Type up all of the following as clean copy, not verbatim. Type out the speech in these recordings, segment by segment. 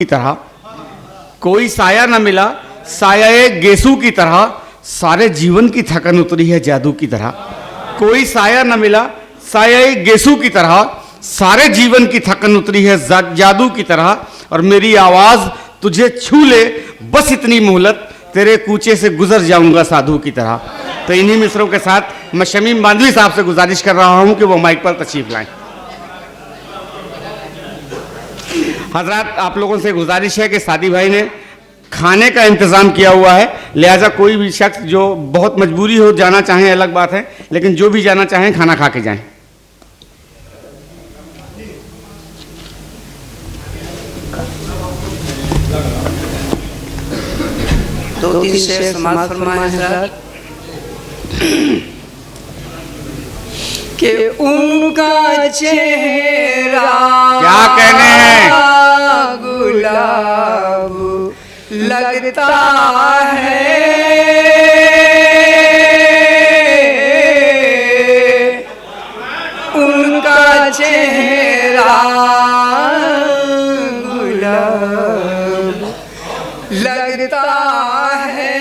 की तरह, कोई साया न मिला साया गेसू की तरह, सारे जीवन की थकन उतरी है जादू की तरह। कोई साया न मिला साया गेसू की तरह, सारे जीवन की थकन उतरी है जादू की तरह। और मेरी आवाज तुझे छू ले बस इतनी मोहलत, तेरे कूचे से गुजर जाऊंगा साधु की तरह। तो इन्हीं मिसरों के साथ मैं शमीम बांधवी साहब से गुजारिश कर रहा हूं कि वो माइक पर तशरीफ लाएं। हजरात, आप लोगों से गुजारिश है कि सादी भाई ने खाने का इंतज़ाम किया हुआ है, लिहाजा कोई भी शख्स जो बहुत मजबूरी हो जाना चाहें अलग बात है, लेकिन जो भी जाना चाहें खाना खा के जाएं। दो तीन शेर समाज फरमाए हजरत कि उनका चेहरा क्या कहने गुलाब लगता है, उनका चेहरा गुलाब लगता है,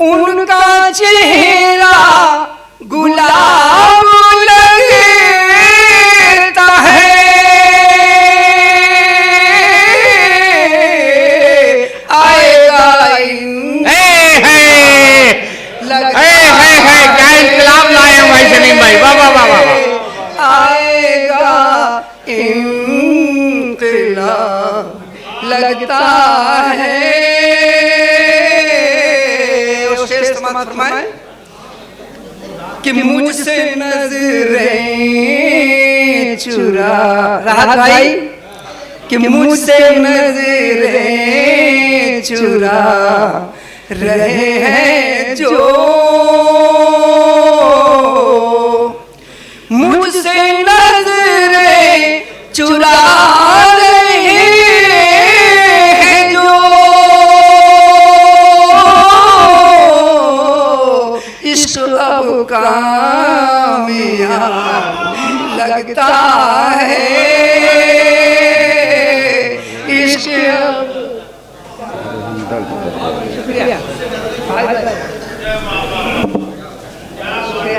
उनका चेहरा गुलाब लगता है। आएगा क्या इनकलाब लाए हैं भाई सलीम भाई, वाह वाह वाह वाह। आएगा इंकलाब लगता है। फरमाए कि मुझसे नजरें चुरा राहत भाई, कि मुझसे नजरें चुरा रहे हैं जो, मुझसे नजरें चुरा रहे हैं जो, इश्क अब कामयाब लगता है, इश्क अब। शुक्रिया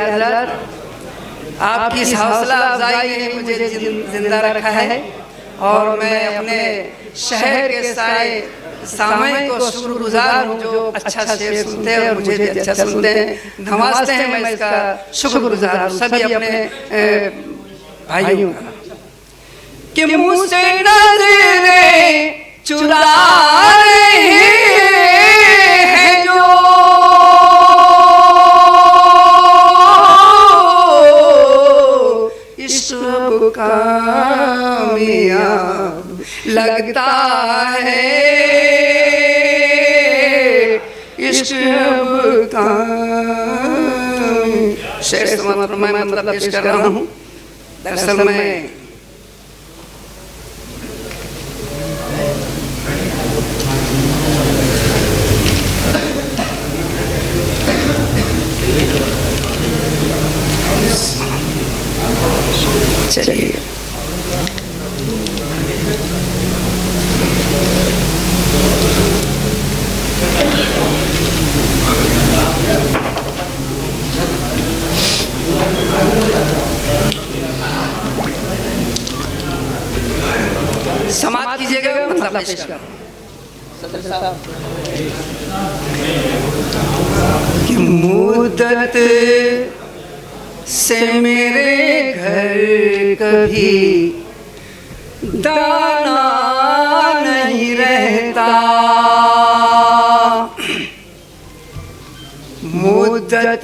हज़रत, आपकी इस हौसला अफजाई ने मुझे जिंदा रखा है और मैं अपने शहर के सारे सामईन को शुक्रगुजार हूँ जो अच्छा शेर सुनते हैं और मुझे भी अच्छा सुनते हैं, नवाजते हैं। मैं इसका शुक्रगुजार हूँ सभी अपने भाइयों का। कि मुझसे नजरें चुरा रहे हैं जो, इश्क कामयाब लगता है, इश्क शेर समाज मैं मतलब पेश कर रहा हूँ। दरअसल मैं चलिए समाप्त कीजिएगा, मतलब पेश कर कि मुद्दत से मेरे घर कभी दाना नहीं रहता, मुद्दत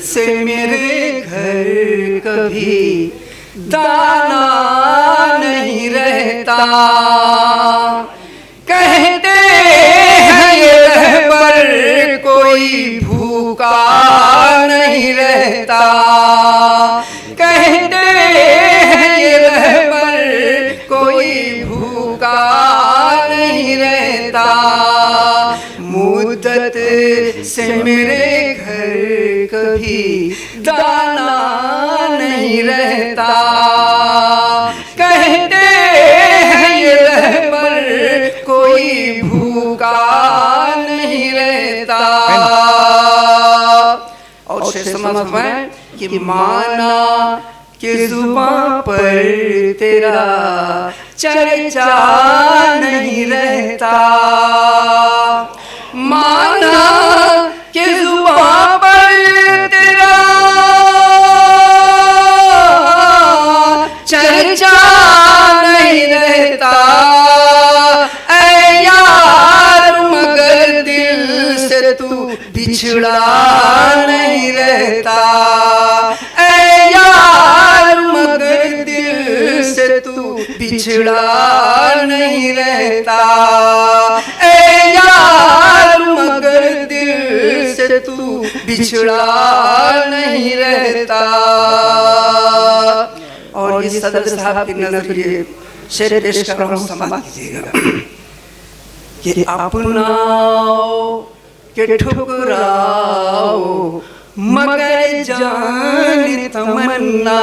से मेरे घर कभी दाना नहीं रहता। कहते हैं ये रहबर कोई भूखा नहीं रहता, कहते हैं ये रहबर कोई भूखा नहीं रहता। मुद्दत से मेरे घर कभी दाना नहीं रहता। कहते हैं ये रहबर कोई भूखा नहीं रहता। और शेष समझ में कि माना कि जुबां पर तेरा चर्चा नहीं रहता। माना कि जुबां पर तेरा चर्चा नहीं रहता। ऐ यार मगर दिल से तू बिछड़ा नहीं रहता। ऐ यार मगर दिल से तू बिछड़ा नहीं रहता। ऐ यार मगर दिल से तू बिछड़ा नहीं रहता। और इस सदर साहब की नजर ये शेर पेश कर रहा हूँ, समाज कीजिएगा कि अपनाओ के ठुकराओ मगर जान तमन्ना।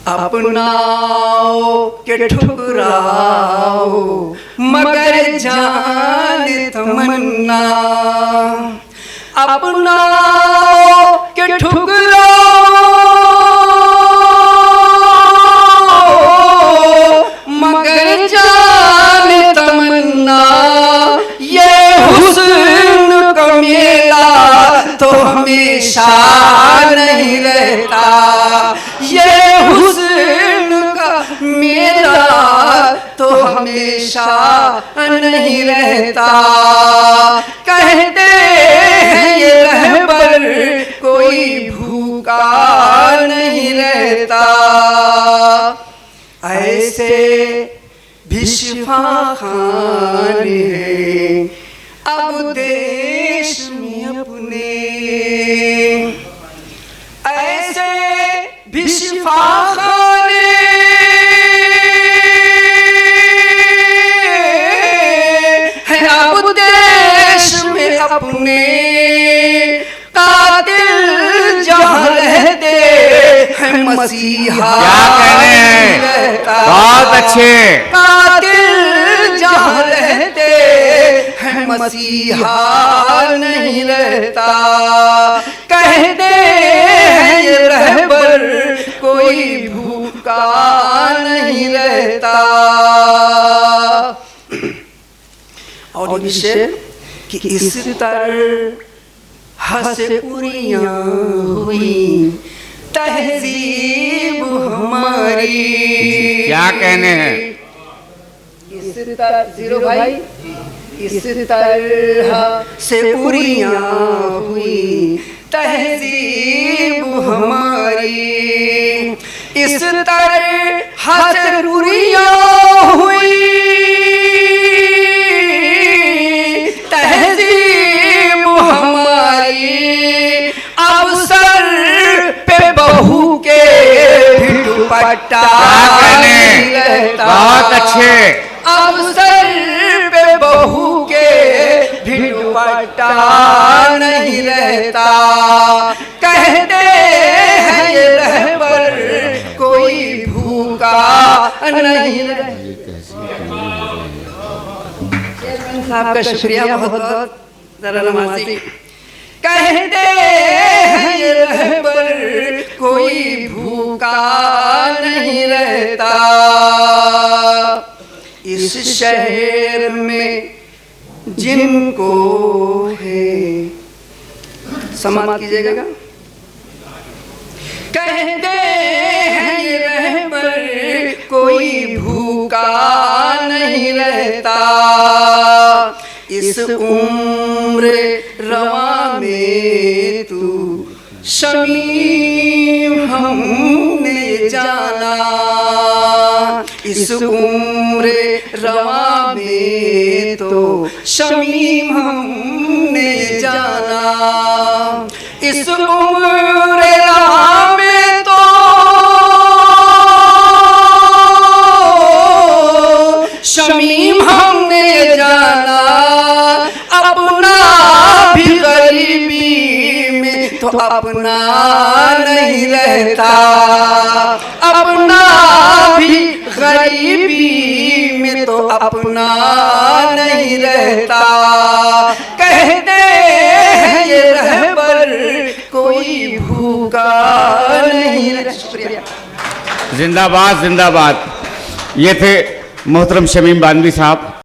अपनाओ के ठुकराओ मगर जान तमन्ना। अपनाओ के ठुकराओ मगर जान तमन्ना। ये हुस्न का मेला तो हमेशा नहीं रहता। ये हुस्न का मेला तो हमेशा नहीं रहता। कहते हैं ये रहबर कोई भूखा नहीं रहता। ऐसे भी शिफा खाने हैं अब देश में अपने। ऐसे भी शिफा खाने हैं अब देश में अपने। कातिल जहाँ रहते हैं मसीहा। क्या कहने हैं, बहुत अच्छे। कातिल जहाँ रहते हैं मसीहा नहीं रहता। कहते हैं ये रहबर कोई भूखा नहीं रहता। और विषय कि इस तरह से उड़ियां हुई तहजीब हमारी। क्या कहने हैं, इस तरह जीरो भाई, इस तरह से उड़ियां हुई तहजीब हमारी। इस तरह से उड़ियां हुई तहजीब हमारी। अब सर पे बहू के भी दुपट्टा नहीं रहता। बहुत अच्छे। अब सर पे बहू के भी दुपट्टा नहीं रहता। कहते हैं ये रहबर कोई भूखा नहीं रहता। आपका शुक्रिया बहुत बहुत जरा नमाजी। कहते हैं ये रहबर कोई भूखा नहीं रहता। इस शहर में जिनको है समाप्त कीजिएगा। कहते हैं ये रहबर कोई भूखा नहीं रहता। इस उम्र रवा में तू शमीम हमने जाना। इस उम्र रवा में तो शमीम हमने जाना। इस उम्र रवा में तो शमीम हमने जाना। अपना नहीं रहता, अपना भी गरीबी में तो अपना नहीं रहता। कहते हैं ये रहबर कोई भूखा नहीं रहता। शुक्रिया। जिंदाबाद जिंदाबाद। ये थे मोहतरम शमीम बानवी साहब।